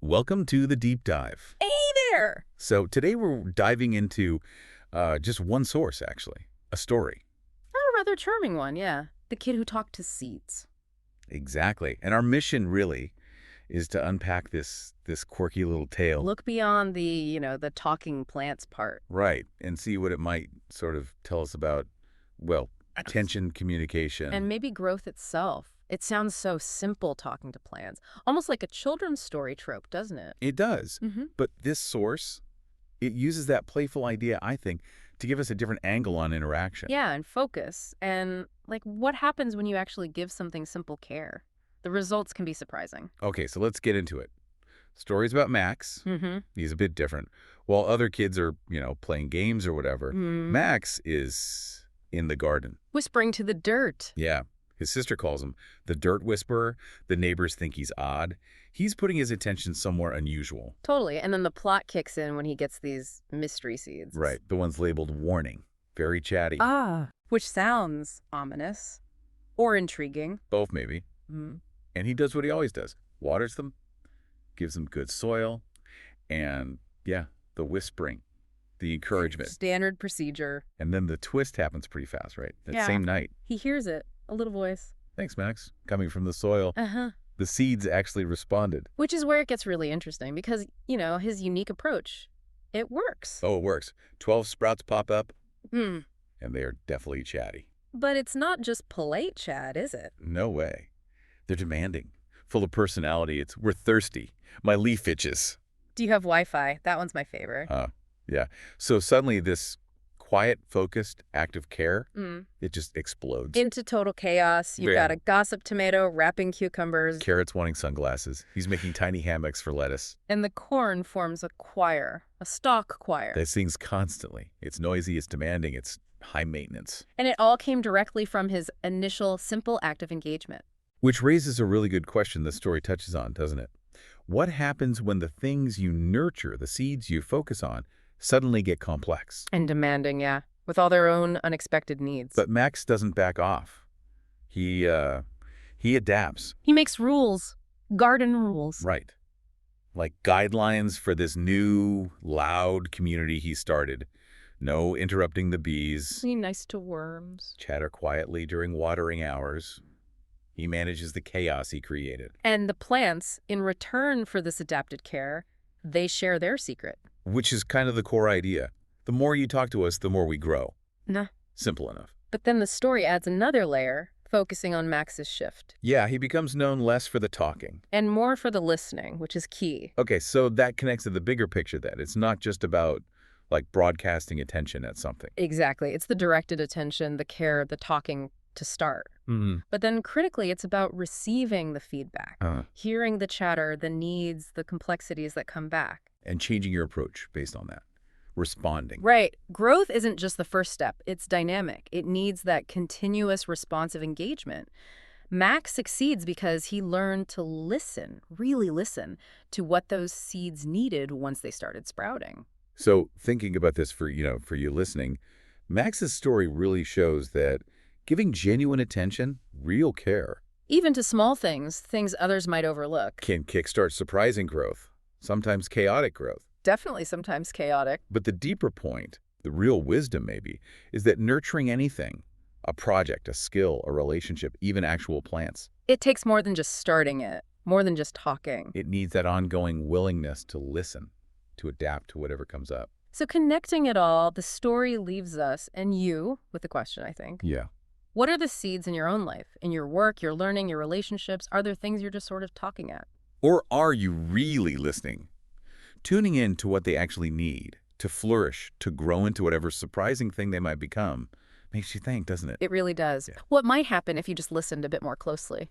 Welcome to the deep dive. Hey there! So today we're diving into just one source, actually, a story. A rather charming one, yeah. The kid who talked to seeds. Exactly. And our mission really is to unpack this quirky little tale. Look beyond the talking plants part. Right. And see what it might sort of tell us about, well, attention, communication. And maybe growth itself. It sounds so simple talking to plants. Almost like a children's story trope, doesn't it? It does. Mm-hmm. But this source, it uses that playful idea, I think, to give us a different angle on interaction. Yeah, and focus. And, what happens when you actually give something simple care? The results can be surprising. Okay, so let's get into it. Stories about Max. Mm-hmm. He's a bit different. While other kids are, playing games or whatever, Max is in the garden. Whispering to the dirt. Yeah. His sister calls him the dirt whisperer. The neighbors think he's odd. He's putting his attention somewhere unusual. Totally. And then the plot kicks in when he gets these mystery seeds. Right. The ones labeled warning. Very chatty. Ah, which sounds ominous or intriguing. Both, maybe. Mm. And he does what he always does. Waters them, gives them good soil, and, yeah, the whispering, the encouragement. Standard procedure. And then the twist happens pretty fast, right? That same night. He hears it. A little voice. Thanks, Max. Coming from the soil. Uh-huh. The seeds actually responded. Which is where it gets really interesting because, his unique approach, it works. Oh, it works. 12 sprouts pop up, Hmm. and they are definitely chatty. But it's not just polite chat, is it? No way. They're demanding, full of personality. We're thirsty. My leaf itches. Do you have Wi-Fi? That one's my favorite. Yeah. So suddenly this quiet, focused act of care, it just explodes. Into total chaos. You've got a gossip tomato wrapping cucumbers. Carrots wanting sunglasses. He's making tiny hammocks for lettuce. And the corn forms a choir, a stock choir. That sings constantly. It's noisy, it's demanding, it's high maintenance. And it all came directly from his initial simple act of engagement. Which raises a really good question the story touches on, doesn't it? What happens when the things you nurture, the seeds you focus on, suddenly get complex? And demanding, yeah, with all their own unexpected needs. But Max doesn't back off. He adapts. He makes rules, garden rules. Right. Like guidelines for this new, loud community he started. No interrupting the bees. Be nice to worms. Chatter quietly during watering hours. He manages the chaos he created. And the plants, in return for this adapted care, they share their secret. Which is kind of the core idea. The more you talk to us, the more we grow. Nah. Simple enough. But then the story adds another layer, focusing on Max's shift. Yeah, he becomes known less for the talking. And more for the listening, which is key. Okay, so that connects to the bigger picture then. It's not just about, broadcasting attention at something. Exactly. It's the directed attention, the care, the talking to start. But then critically, it's about receiving the feedback, hearing the chatter, the needs, the complexities that come back. And changing your approach based on that. Responding. Right. Growth isn't just the first step. It's dynamic. It needs that continuous responsive engagement. Max succeeds because he learned to listen, really listen, to what those seeds needed once they started sprouting. So thinking about this for you listening, Max's story really shows that giving genuine attention, real care, even to small things others might overlook. can kickstart surprising growth, sometimes chaotic growth. Definitely sometimes chaotic. But the deeper point, the real wisdom maybe, is that nurturing anything, a project, a skill, a relationship, even actual plants, It takes more than just starting it, more than just talking. it needs that ongoing willingness to listen, to adapt to whatever comes up. So connecting it all, the story leaves us and you with the question, I think. Yeah. What are the seeds in your own life, in your work, your learning, your relationships? Are there things you're just sort of talking at? Or are you really listening? Tuning in to what they actually need, to flourish, to grow into whatever surprising thing they might become, makes you think, doesn't it? It really does. Yeah. What might happen if you just listened a bit more closely?